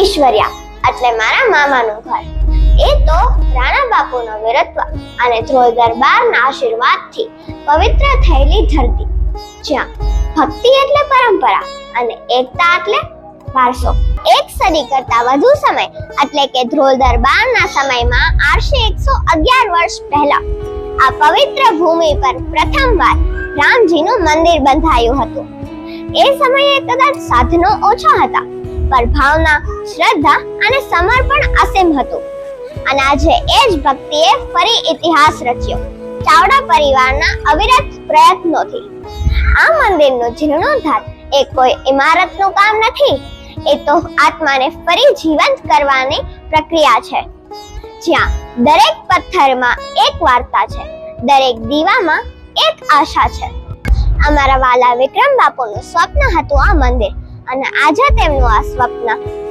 ઈશ્વરિયા એટલે મારા મામાનું ઘર. એ તો રાણા બાપુનો વીરત્વ અને ધ્રોલ દરબારના આશીર્વાદથી પવિત્ર થયેલી ધરતી, જ્યાં ભક્તિ એટલે પરંપરા અને એકતા એટલે વારસો. એક સદી કરતા વધુ સમય એટલે કે ધ્રોલ દરબારના સમયમાં આશરે 111 વર્ષ પહેલા આ પવિત્ર ભૂમિ પર પ્રથમવાર રામજીનું મંદિર બંધાયું હતું. એ સમયે કદાચ સાધનો ઓછા હતા, પણ ભાવના, શ્રદ્ધા અને સમર્પણ અસીમ હતું. અને આજે એ જ ભક્તિએ ફરી ઇતિહાસ રચ્યો, ચાવડા પરિવારના અવિરત પ્રયત્નોથી. આ મંદિરનો જીર્ણોદ્ધાર એ કોઈ ઇમારતનું કામ નથી, એ તો આત્માને ફરી જીવંત કરવાની પ્રક્રિયા છે, જ્યાં દરેક પથ્થરમાં એક વાર્તા છે, દરેક દીવામાં એક આશા છે. અમારા વાલા વિક્રમ બાપુનું સ્વપ્ન હતું આ મંદિર, અને આજે તેમનું આ સ્વપ્ન